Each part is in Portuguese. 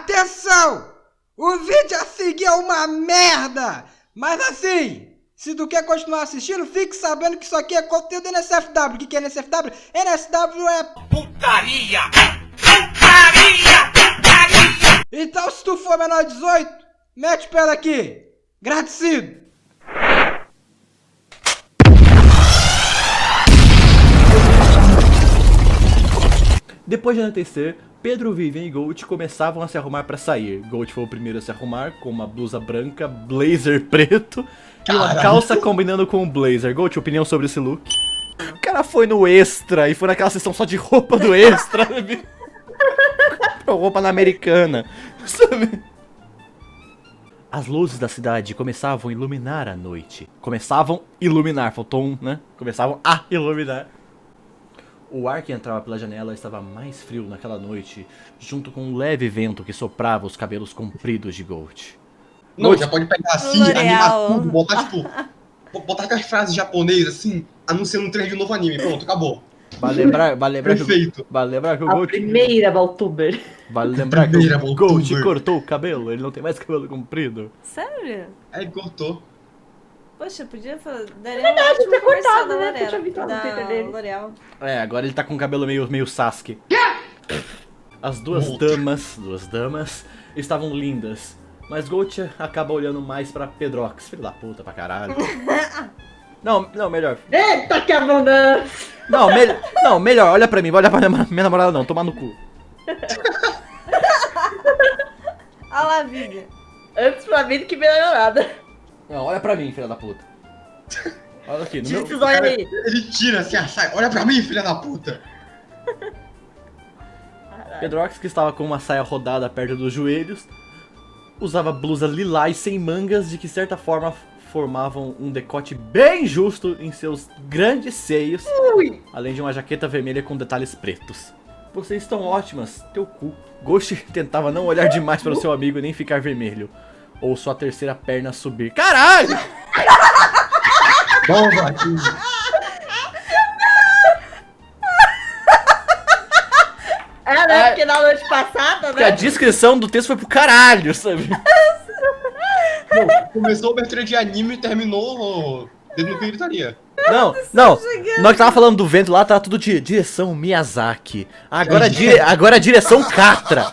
Atenção! O vídeo a seguir é uma merda! Mas assim, se tu quer continuar assistindo, fique sabendo que isso aqui é conteúdo NSFW. O que é NSFW? NSFW é putaria! Putaria! Putaria! Então se tu for menor de 18, mete o pé daqui! Agradecido! Depois de anoitecer, Pedro, Vivian e Gold começavam a se arrumar pra sair. Gold foi o primeiro a se arrumar com uma blusa branca, blazer preto e uma calça combinando com um blazer. Gold, opinião sobre esse look? O cara foi no Extra e foi naquela sessão só de roupa do Extra. Comprou roupa na Americana, sabe? As luzes da cidade começavam a iluminar a noite. Começavam a iluminar, faltou um, né? Começavam a iluminar. O ar que entrava pela janela estava mais frio naquela noite, junto com um leve vento que soprava os cabelos compridos de Gold. Não, Gold já pode pegar assim, animar tudo, botar tipo... Botar aquelas frases japonesas assim, anunciando um trailer de um novo anime. Pronto, acabou. Vale lembrar Perfeito. Vale lembrar que o Gold... A primeira Valtuber. Vale lembrar que o Gold cortou o cabelo, ele não tem mais cabelo comprido. Sério? É, ele cortou. Poxa, podia fazer. É verdade, tinha cortado, né? Eu tinha visto no Twitter dele. L'Oreal. É, agora ele tá com o cabelo meio Sasuke. As duas damas estavam lindas, mas Gold acaba olhando mais pra Pedrox, filho da puta pra caralho. Não, melhor. Eita, que abundância! Não, melhor, olha pra mim, vai olhar pra minha namorada não, tomar no cu. Olha lá, Vivian. Antes pra mim do que melhor nada. Não, olha pra mim, filha da puta. Olha aqui, no Tira meu... esses olhos aí. Ele tira assim, sai. Olha pra mim, filha da puta. Pedrox, que estava com uma saia rodada perto dos joelhos, usava blusa lilás sem mangas, de que certa forma formavam um decote bem justo em seus grandes seios, além de uma jaqueta vermelha com detalhes pretos. Vocês estão ótimas, teu cu. Ghost tentava não olhar demais para o seu amigo e nem ficar vermelho. Ou sua terceira perna subir. Caralho! Bom, Vatinho. É, né? Porque na noite passada, Porque a né? descrição do texto foi pro caralho, sabe? Não, começou a abertura de anime e terminou dentro do que gritaria. Não, nós que tava falando do vento lá, tava tudo de direção Miyazaki. Agora a direção Catra.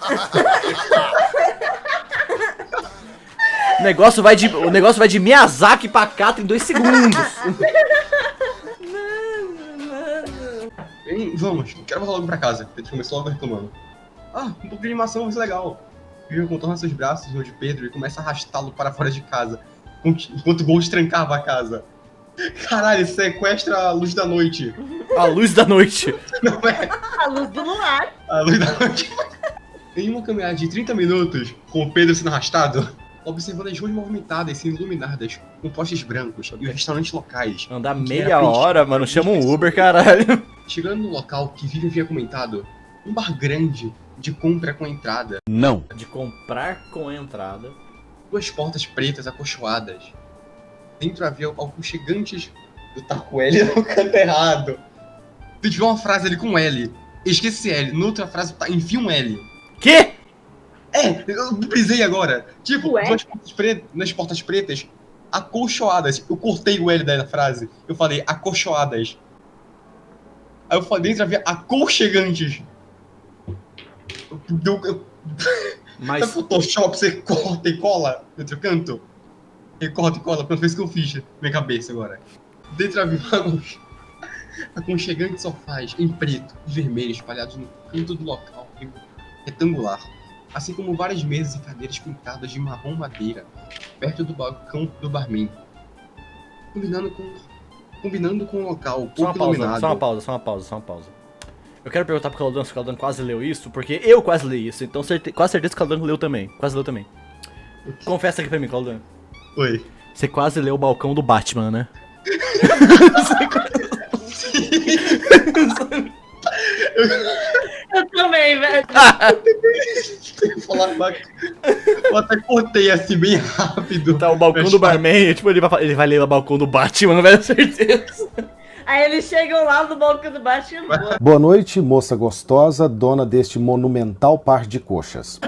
O negócio vai de Miyazaki pra Catra em 2 segundos. Bem, vamos, quero voltar logo pra casa. Pedro começou logo reclamando. Um pouco de animação vai ser legal. Vivian contorna seus braços no de Pedro e começa a arrastá-lo para fora de casa, enquanto o Gold trancava a casa. Caralho, sequestra a luz da noite. A luz da noite. Não é? A luz do luar. A luz da noite. Em uma caminhada de 30 minutos, com o Pedro sendo arrastado, observando as ruas movimentadas sendo iluminadas, com postes brancos e os restaurantes locais. Andar meia hora, mano, chama um Uber, caralho. Chegando no local que Vivian havia comentado, um bar grande, de compra com entrada. Não. De comprar com entrada. 2 portas pretas acolchoadas. Dentro havia aconchegantes do taco L no canto errado. Tu tiver uma frase ali com L, esquece L, na outra frase tá, enfia um L. Quê? É, eu brisei agora. Tipo, Ué? nas portas pretas, acolchoadas. Eu cortei o L da frase. Eu falei acolchoadas. Aí eu falei, dentro havia aconchegantes. Mas... Sabe Photoshop, você corta e cola no outro canto? Recorta e cola, pelo menos que eu fiz na minha cabeça agora. Dentro havia aconchegantes sofás em preto e vermelho espalhados no canto do local retangular. Assim como várias mesas e cadeiras pintadas de marrom madeira, perto do balcão do barman. Combinando com o local pouco iluminado. Só uma pausa. Eu quero perguntar pro Claudan se o Claudan quase leu isso, porque eu quase li isso, então quase certeza que o Claudan leu também. Quase leu também. Confessa aqui pra mim, Claudan. Oi. Você quase leu o balcão do Batman, né? Eu também, velho. Eu até cortei assim bem rápido. Tá, o balcão do barman, tipo, ele vai ler o balcão do Batman, não vai ter certeza. Aí eles chegam lá no balcão do baixo e voam. Boa noite, moça gostosa, dona deste monumental par de coxas.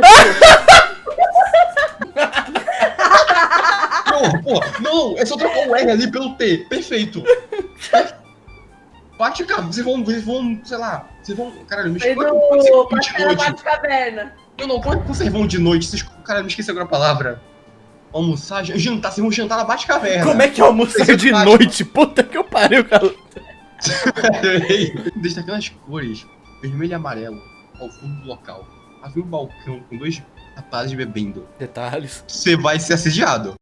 Não, pô, não, é só trocar o R ali pelo T. Perfeito. Bate, cara, vocês vão, sei lá, vocês vão, caralho, me Fez esqueci. Como é que o vocês vão de Pastela noite? Bate-Caverna. Não, como é que vocês vão de noite? Vocês, caralho, me esqueci agora a palavra. Almoçar, jantar, vocês vão jantar na Bate-Caverna. Como é que é almoçar Vocês de acham? noite? Puta que eu pariu, cara. Destacando as cores, vermelho e amarelo, ao fundo do local. Havia um balcão com 2 rapazes bebendo. Detalhes. Você vai ser assediado.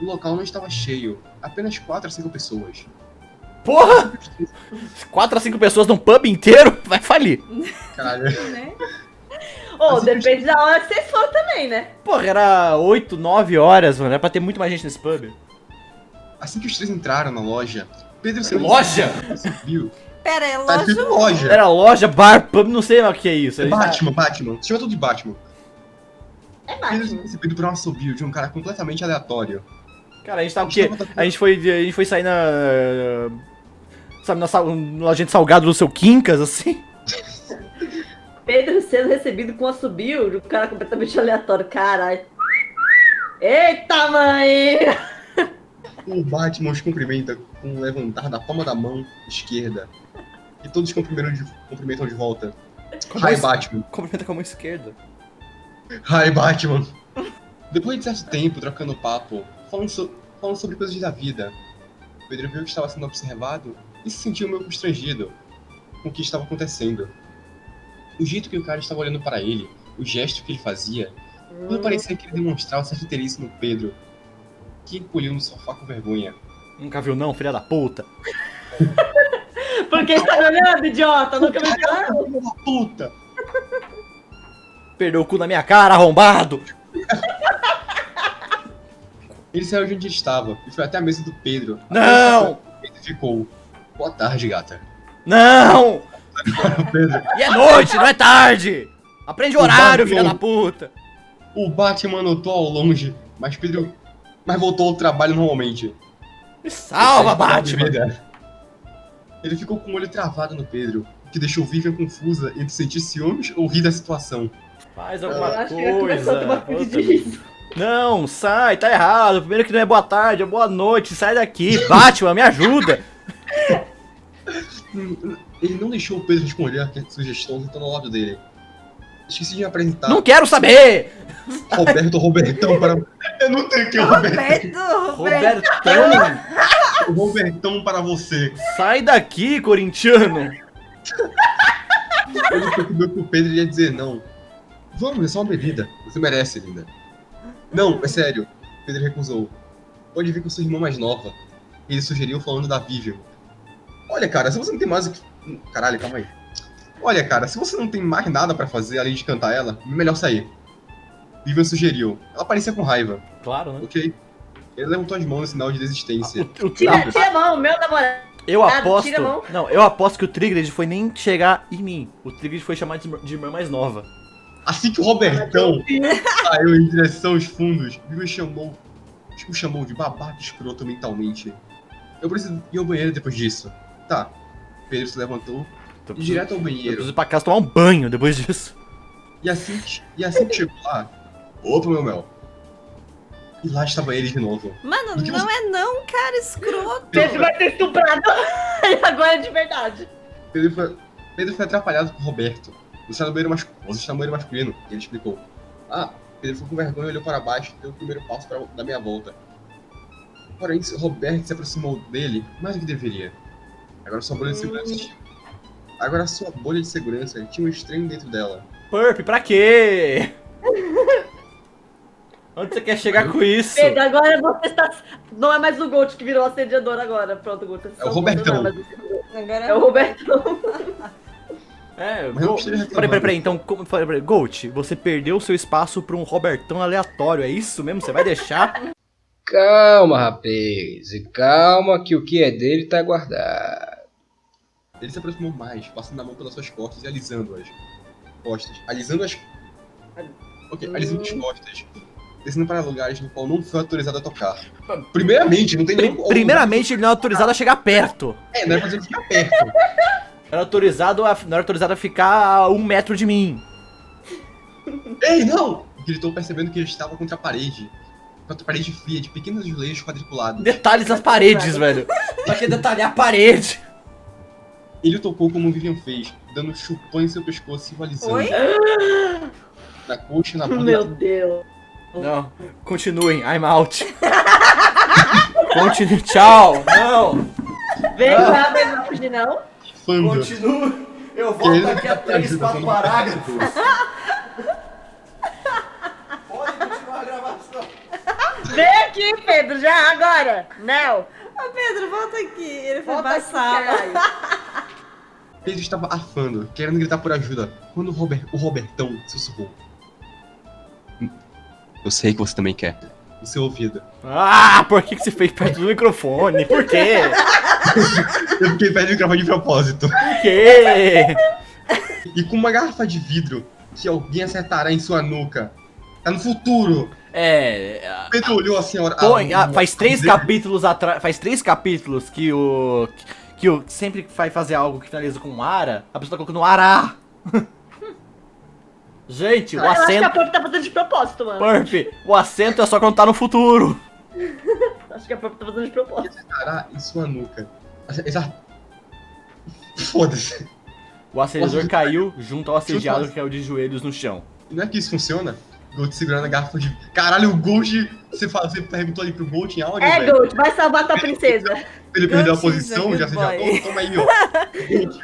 O local não estava cheio, apenas 4 a 5 pessoas. Porra! 4 a 5 pessoas num pub inteiro? Vai falir. Caralho. Né? Ô, Assim, depende da hora que vocês foram também, né? Porra, era 8, 9 horas, mano. Era pra ter muito mais gente nesse pub. Assim que os 3 entraram na loja, Pedro saiu. Loja? Viu? Pera, é Tá loja. escrito loja. Era loja, bar, pub, não sei mais o que é isso. Batman. Chama tudo de Batman. É Pedro foi Batman. recebido por um assobio de um cara completamente aleatório. Cara, a gente tava o quê? A gente foi sair na... Sabe, na lojinha de salgado do seu Quincas, assim? Pedro sendo recebido com assobio de um cara completamente aleatório. Caralho. Eita, mãe! O Batman os cumprimenta com um levantar da palma da mão esquerda. E todos cumprimentam de volta. Hi, Batman. Cumprimenta com a mão esquerda. Hi, Batman. Depois de certo tempo, trocando papo, falando sobre coisas da vida, Pedro viu que estava sendo observado e se sentiu meio constrangido com o que estava acontecendo. O jeito que o cara estava olhando para ele, o gesto que ele fazia, tudo parecia que ele demonstrava certo interesse no Pedro, que encolheu no sofá com vergonha. Nunca viu não, filha da puta? Porque está me olhando, idiota? Nunca me viu. Filho da puta! Perdeu o cu na minha cara, arrombado! Ele saiu de onde ele estava e foi até a mesa do Pedro. Não! Ele ficou. Boa tarde, gata. Não! Pedro. E é noite, não é tarde! Aprende o horário, filha da puta! O Batman notou ao longe, mas voltou ao trabalho normalmente. Me salva, De Batman! vida. Ele ficou com o olho travado no Pedro, o que deixou Vivian confusa entre sentir ciúmes ou rir da situação. Faz Eu alguma acho que ele começou a tomar coisa! crise disso. Não, sai, tá errado. Primeiro que não é boa tarde, é boa noite. Sai daqui, Batman, me ajuda. Ele não deixou o Pedro responder a sugestão sentando ao lado dele. Esqueci de me apresentar. Não quero saber. Robertão para... Eu não tenho que o Roberto. Robertão, Robertão para você. sai daqui, corintiano. Ele percebeu que o Pedro ia dizer não. Vamos, é só uma bebida. Você merece, linda. Não, é sério. Pedro recusou. Pode vir com sua irmã mais nova. Ele sugeriu falando da Vivian. Olha, cara, se você não tem mais o que... Caralho, calma aí. Olha, cara, se você não tem mais nada pra fazer além de cantar ela, é melhor sair. Vivian sugeriu. Ela parecia com raiva. Claro, né? Ok? Ele levantou as mãos em sinal de desistência. Tira a mão, meu namorado. Eu Ah, aposto. tira a mão. Não, eu aposto que o Triggered foi nem chegar em mim. O Triggered foi chamar de irmã mais nova. Assim que o Robertão saiu em direção aos fundos, Vivian o chamou de babaca escroto mentalmente. Eu preciso ir ao banheiro depois disso. Tá. Pedro se levantou Tô e direto ao Eu banheiro. preciso ir pra casa tomar um banho depois disso. E assim que chegou lá, opa, meu mel. E lá estava ele de novo. Mano, Do que não é não, cara, escroto. Pedro vai ser estuprado. E agora é de verdade. Pedro foi atrapalhado por Roberto. Você está no banheiro masculino. E ele explicou. Ah, Pedro ficou com vergonha e olhou para baixo e deu o primeiro passo da meia volta. Porém, Roberto se aproximou dele mais do que deveria. Agora sua bolha de segurança tinha um estranho dentro dela. Purp, pra quê? Onde você quer chegar com isso? Pedro, agora você está... Não é mais o Gold que virou assediador agora. Pronto, Gold. É o Robertão. Agora É o Robertão. É, Mas não precisa reclamar. Peraí, então, peraí, Gold, você perdeu o seu espaço pra um Robertão aleatório, é isso mesmo? Você vai deixar? Calma, rapaz, e calma que o que é dele tá guardado. Ele se aproximou mais, passando a mão pelas suas costas e alisando as costas. Alisando as costas. descendo para lugares no qual não foi autorizado a tocar. Primeiramente, não tem nem como. Primeiramente, ele não é autorizado a chegar perto. Não é pra ele ficar perto. Não era autorizado a ficar a 1 metro de mim. Ei, não! Gritou percebendo que ele estava contra a parede. Contra a parede fria, de pequenos azulejos quadriculados. Detalhes das paredes, velho. Pra que detalhar a parede? Ele o tocou como o Vivian fez, dando chupão em seu pescoço, simbolizando. Oi? Na coxa, na bunda. Meu Deus. Não, continuem, I'm out. Continue, tchau. Não, Vem cá, vem não fugir não. Fando. continue. Eu Que ele volto daqui a tá 3, ajudando 4 no parágrafos. pescoço. Pode continuar a gravação. Vem aqui, Pedro, já, agora. Não. Ô, Pedro, volta aqui. Ele foi Volta pra aqui, sala. caralho. Pedro estava afando, querendo gritar por ajuda, quando o Robertão sussurrou. Eu sei que você também quer. No seu ouvido. Ah, por que você fez perto do microfone? Por quê? Eu fiquei perto do microfone de propósito. Por quê? E com uma garrafa de vidro que alguém acertará em sua nuca. Tá no futuro. Pedro olhou assim a hora. Faz 3 capítulos atrás. Faz 3 capítulos que o sempre que vai fazer algo que finaliza com um ara, a pessoa tá colocando ará. Gente, o Eu acho que a acento. Purp tá fazendo de propósito, mano. Purp, o acento é só quando tá no futuro. Acho que a Purp tá fazendo de propósito. Acertará em sua nuca. Foda-se. O acelerador caiu junto ao assediado que caiu de joelhos no chão. Não é que isso funciona? Gold segurando a garrafa de. Caralho, o Gold. Você perguntou ali pro Gold em áudio, É, velho? Gold, vai salvar tua princesa. Ele perdeu a Gold posição, is a já good assediador. boy. Toma aí, ó. Gold.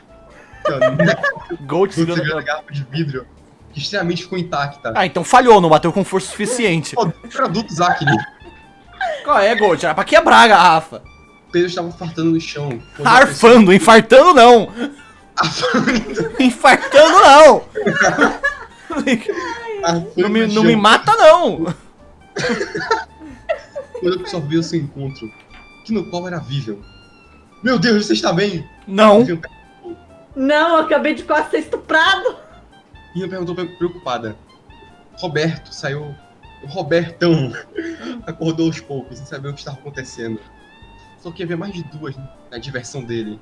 Gold Gold segurando a segurando. garrafa de vidro, que extremamente ficou intacta. Ah, então falhou, não bateu com força suficiente. Pô, produtos Acne. Qual é, Gold? Era pra quebrar a garrafa. Pedro estava fartando no chão. quando Arfando, infartando não. Infartando não. Não me mata não. Quando a pessoa viu seu encontro, que no qual era Vivian. Meu Deus, você está bem? Não. Vivian Não, eu acabei de quase ser estuprado. perguntou preocupada. Roberto saiu. O Robertão acordou aos poucos, sem saber o que estava acontecendo. Só que havia mais de 2 na diversão dele.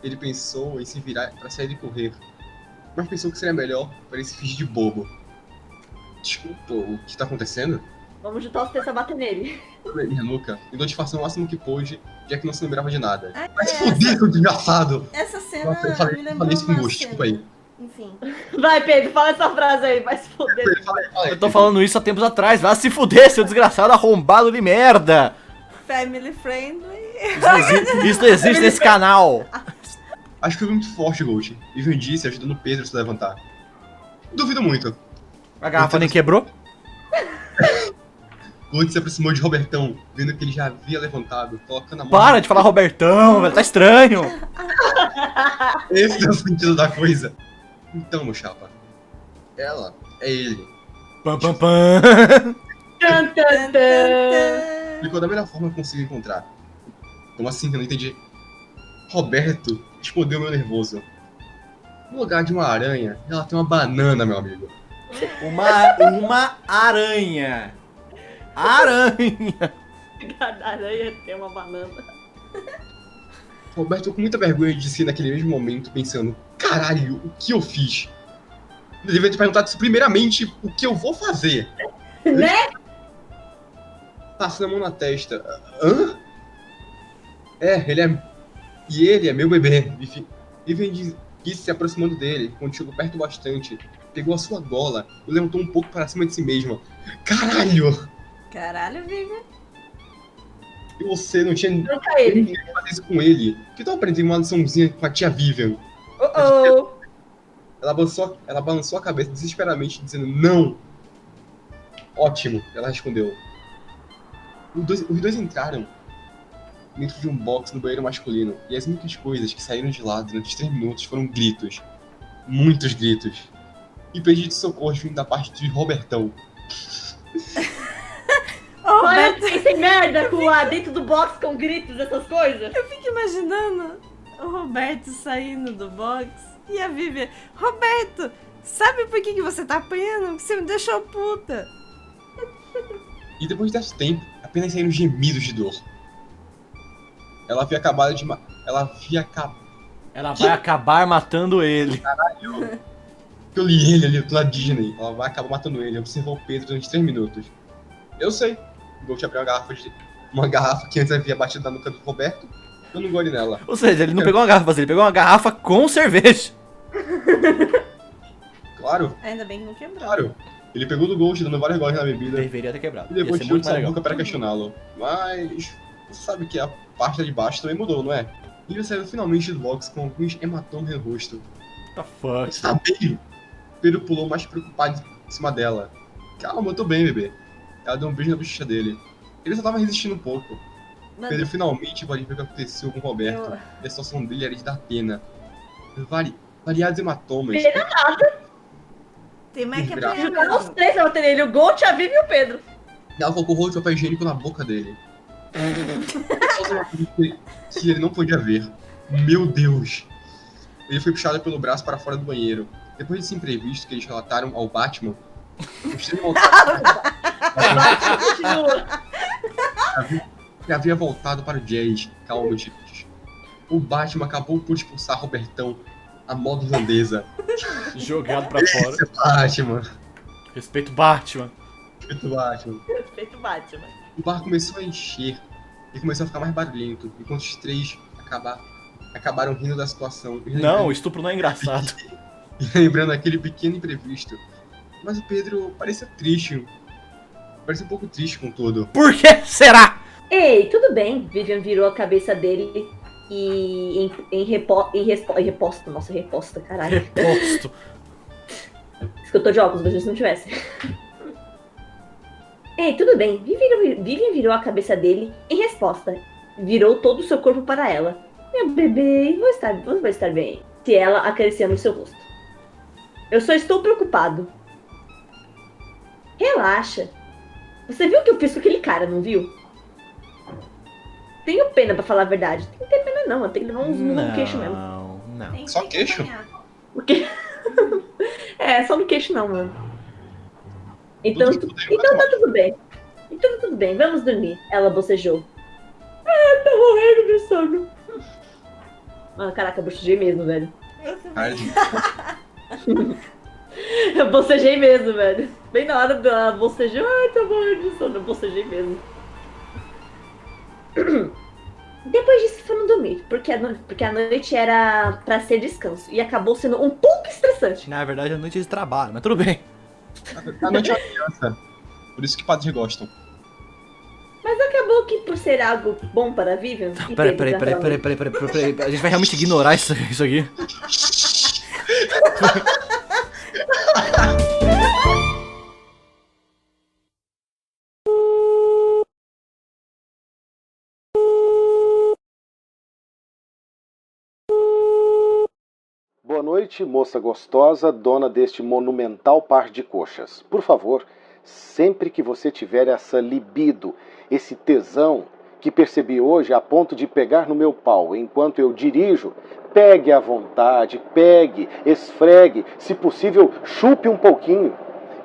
Ele pensou em se virar para sair e correr, mas pensou que seria melhor para ele se fingir de bobo. Desculpa, o que está acontecendo? Vamos juntar os três a bater nele. Minha nuca, tentou disfarçar o máximo que pôde, já que não se lembrava de nada. Ah, Mas foder, seu desgraçado! Essa cena Nossa, eu falei- me lembrou falei isso com uma gosto, cena. desculpa aí. Enfim. Vai, Pedro, fala essa frase aí, vai se foder. Eu tô falando isso há tempos atrás. Vai se fuder, seu desgraçado arrombado de merda. Family friendly. Isso não existe nesse canal. Acho que foi muito forte, Gold. Vivian disse, ajudando o Pedro a se levantar. Duvido muito. A garrafa nem quebrou? Gold se aproximou de Robertão, vendo que ele já havia levantado, colocando a mão. Para de falar Robertão, velho. Tá estranho. Esse é o sentido da coisa. Então, meu chapa. Ela é ele. Pam, pam, pam. Tan, tan, tan. Explicou da melhor forma que conseguiu encontrar. Como assim? Eu não entendi. Roberto respondeu meu nervoso. No lugar de uma aranha, ela tem uma banana, meu amigo. Uma aranha. Aranha. Cada aranha tem uma banana. Roberto ficou com muita vergonha de si naquele mesmo momento, pensando: caralho, o que eu fiz? Eu devia ter perguntado isso primeiramente, o que eu vou fazer? Né? Passando a mão na testa. Hã? Ele é meu bebê. Vivian disse se aproximando dele, quando chegou perto bastante. Pegou a sua gola e levantou um pouco para cima de si mesma. Caralho! Caralho, Vivian. E você não tinha Tranca ele. que fazer isso com ele? Por que tu aprendeu uma liçãozinha com a tia Vivian? Oh, oh. Ela balançou a cabeça desesperadamente, dizendo não. Ótimo, ela respondeu. Os dois entraram dentro de um box no banheiro masculino, e as únicas coisas que saíram de lá durante 3 minutos foram gritos. Muitos gritos. E pedido de socorro vindo da parte de Robertão. Ô, Olha, Roberto, tem sem merda lá dentro do box com gritos, essas coisas. eu fico imaginando o Roberto saindo do box e a Vivian. Roberto, sabe por que você tá apanhando? Porque você me deixou puta. E depois desse tempo, apenas saíram gemidos de dor. Ela havia acabado de... Ela vai acabar matando ele. Eu li ele ali do lado de Disney. Ela vai acabar matando ele. Observou o Pedro durante 3 minutos. Eu sei. Vou te abrir uma garrafa que antes havia batido na nuca do Roberto. Eu não gole nela. Ou seja, ele não pegou uma garrafa vazia, ele pegou uma garrafa com cerveja. Claro, Ainda bem que não quebrou. claro. Ele pegou do Ghost, dando vários goles na bebida. Deveria ter quebrado. E depois Ia ser tirou muito de sua mais legal. boca para questioná-lo. Mas você sabe que a parte de baixo também mudou, não é? Ele saiu finalmente do box com alguns hematomas no rosto. What the fuck? Está bem? Pedro pulou mais preocupado em cima dela. Calma, eu tô bem, bebê. Ela deu um beijo na bochecha dele. Ele só tava resistindo um pouco. Mano, Pedro finalmente pode ver o que aconteceu com o Roberto. E a situação dele era de dar pena. Variados hematomas. Pena tem mais que Desgraça. apanhar Jogaram os mesmo. 3 pra bater nele. O Gold, a Vivi e o Pedro. Ela colocou o rolo de papel higiênico na boca dele. Que ele não podia ver. Meu Deus! Ele foi puxado pelo braço para fora do banheiro. Depois desse imprevisto que eles relataram ao Batman, o estranho Continua. havia voltado para o Jazz. Calma, gente. O Batman acabou por expulsar Robertão a modo irlandesa. Jogado pra fora. Batman. Respeito Batman. Feito Batman. Feito Batman. O bar começou a encher e começou a ficar mais barulhento, enquanto os três acabaram rindo da situação. E Não, o estupro não é engraçado. lembrando aquele pequeno imprevisto. Mas o Pedro parecia triste. Parecia um pouco triste com tudo. Por que será? Ei, tudo bem. Vivian virou a cabeça dele e reposta. Nossa, reposta, caralho. Reposto. Isso que eu tô de óculos, mas se não tivesse. Ei, tudo bem. Vivian virou a cabeça dele em resposta. Virou todo o seu corpo para ela. Meu bebê, você vai estar bem. Se ela acariciando o seu rosto. Eu só estou preocupado. Relaxa. Você viu o que eu fiz com aquele cara, não viu? Tenho pena, pra falar a verdade. Tem que ter pena não, eu tenho que levar uns murros no queixo mesmo. Não. Tem Só que queixo? apanhar. Porque... é, só no queixo não, mano. Então, Tudo bem, então tá tudo bem. Então tá tudo bem, vamos dormir. Ela bocejou. Ah, tá morrendo de sono. Mano, caraca, eu bocejei mesmo, velho. Cara, Eu bocejei mesmo, velho. Bem na hora da bocejou. Ai, tá morrendo de sono. Eu bocejei mesmo. Depois disso foram dormir, porque a noite era pra ser descanso. E acabou sendo um pouco estressante. Na verdade, a noite de trabalho, mas tudo bem. a noite é uma criança. Por isso que padres gostam. Mas acabou que por ser algo bom para a Vivian... e Pedro Peraí. A gente vai realmente ignorar isso aqui? Boa noite, moça gostosa, dona deste monumental par de coxas. Por favor, sempre que você tiver essa libido, esse tesão que percebi hoje a ponto de pegar no meu pau enquanto eu dirijo, pegue à vontade, pegue, esfregue, se possível, chupe um pouquinho.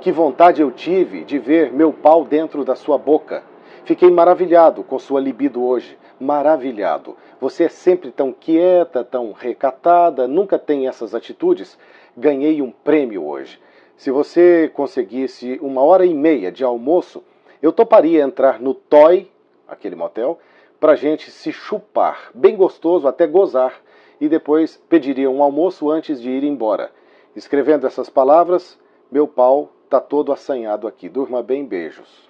Que vontade eu tive de ver meu pau dentro da sua boca. Fiquei maravilhado com sua libido hoje, maravilhado. Você é sempre tão quieta, tão recatada, nunca tem essas atitudes. Ganhei um prêmio hoje. Se você conseguisse 1h30 de almoço, eu toparia entrar no Toy, aquele motel, pra gente se chupar, bem gostoso, até gozar, e depois pediria um almoço antes de ir embora. Escrevendo essas palavras, meu pau tá todo assanhado aqui. Durma bem, beijos.